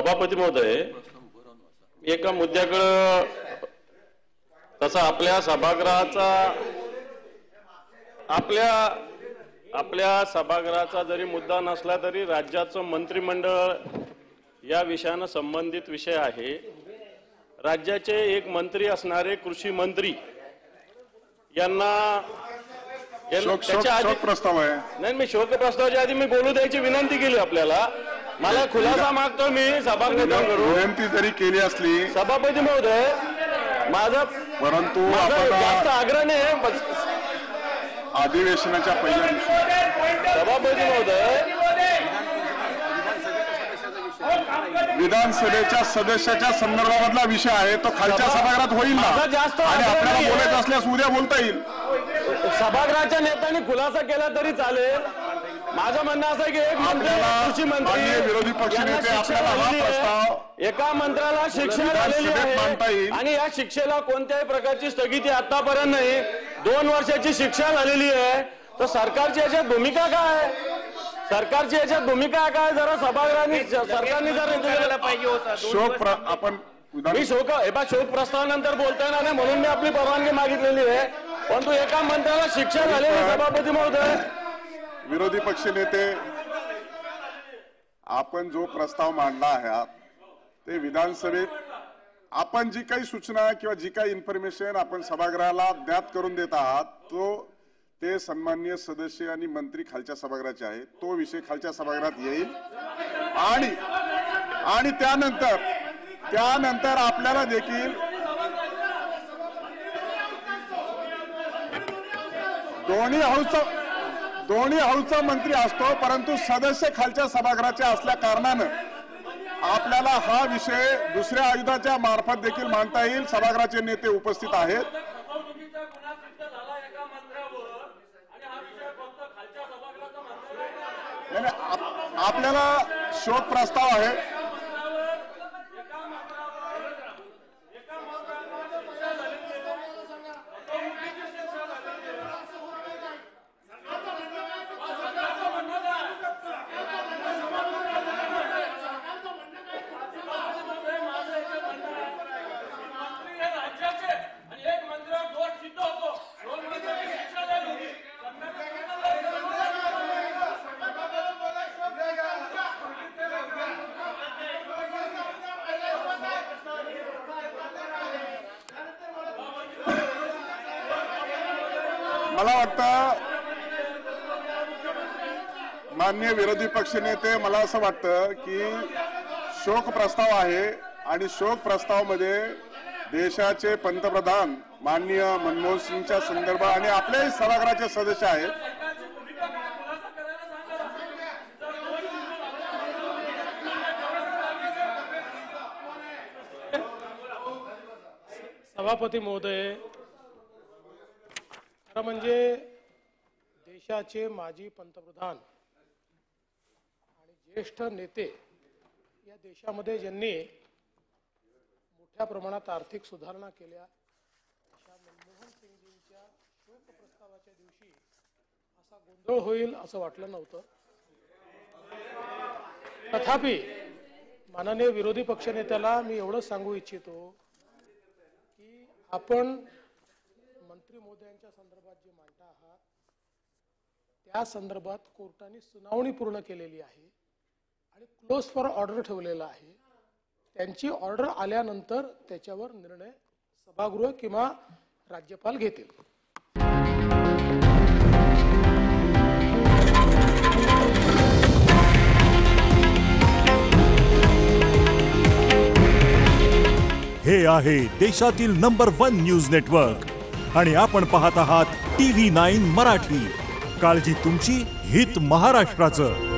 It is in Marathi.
सभापती महोदय, एका मुद्द्याकडे तसा आपल्या सभागृहाचा जरी मुद्दा नसला तरी राज्याचं मंत्रिमंडळ या विषयाने संबंधित विषय आहे। राज्याचे एक मंत्री असणारे कृषी मंत्री यांना शोक प्रस्ताव आहे। नाही, मी शोक प्रस्तावाच्या आधी मी बोलू द्यायची विनंती केली आपल्याला। मला खुलासा मागतो मी सभागृहाकडून, विनंती जरी केली असली सभापती महोदय माझा, परंतु जास्त आग्रह नाही। अधिवेशनाच्या पहिल्या दिवशी सभापती महोदय, विधानसभेच्या सदस्याच्या संदर्भातला विषय आहे तो खालच्या सभागृहात होईल ना, आणि आपल्याला बोलायचं असल्यास उद्या बोलता येईल। सभागृहाच्या नेत्यांनी खुलासा केला तरी चालेल। माझं म्हणणं असं आहे की एक कृषी मंत्री, विरोधी पक्षनेते आपल्याला हा प्रस्ताव एका मंत्र्याला शिक्षा झालेली आहे आणि या शिक्षेला कोणत्याही प्रकारची स्थगिती आतापर्यंत नाही, 2 वर्षाची शिक्षा झालेली आहे। तर सरकारची याच्यात भूमिका काय? सरकारची याच्यात भूमिका काय? जरा सभागृहाने सरकारने जर पाहिजे होता। शोक आपण मी शोक प्रस्तावानंतर बोलता येणार नाही म्हणून मी आपली परवानगी मागितलेली आहे, परंतु एका मंत्र्याला शिक्षा झालेली सभापती महोदय। विरोधी पक्षनेते, आपण जो प्रस्ताव मांडला आहे ते विधानसभेत आपण जी काही सूचना किंवा जी काही इन्फॉर्मेशन आपण सभागृहाला ज्ञात करून देत आहात ते सन्माननीय सदस्य आणि मंत्री खालच्या सभागृहाचे आहे। तो विषय खालच्या सभागृहात येईल आणि त्यानंतर आपल्याला देखील दोन्ही हाऊसचा मंत्री असतो, परंतु सदस्य खालच्या सभागृहाचे असल्या कारणानं आपल्याला हा विषय दुसऱ्या आयुधाच्या मार्फत देखील मांडता येईल। सभागृहाचे नेते उपस्थित आहेत। आपल्याला शोक प्रस्ताव आहे। मला वाटतं माननीय विरोधी पक्षनेते, मला असं वाटतं की शोक प्रस्ताव आहे आणि शोक प्रस्तावामध्ये देशाचे पंतप्रधान माननीय मनमोहन सिंगच्या संदर्भात आणि आपल्याही सभागृहाचे सदस्य आहेत। सभापती महोदय, म्हणजे देशाचे माजी पंतप्रधान आणि ज्येष्ठ नेते या देशामध्ये ज्यांनी मोठ्या प्रमाणात आर्थिक सुधारणा केल्या अशा मनमोहन सिंगजींच्या शोक प्रस्तावाच्या दिवशी असा गोंधळ होईल असं वाटलं नव्हतं। तथापि माननीय विरोधी पक्षनेत्याला मी एवढंच सांगू इच्छितो की आपण मंत्री महोदयांच्या संदर्भात जे मांडता आहात त्या संदर्भात कोर्टाने सुनावणी पूर्ण केलेली आहे आणि क्लोज फॉर ऑर्डर ठेवलेला आहे। त्यांची ऑर्डर आल्यानंतर त्याच्यावर निर्णय सभागृह किंवा राज्यपाल घेतील। हे आहे देशातील नंबर 1 न्यूज नेटवर्क आणि आपण पाहत आहात TV9 मराठी। काळजी तुमची, हित महाराष्ट्राचं।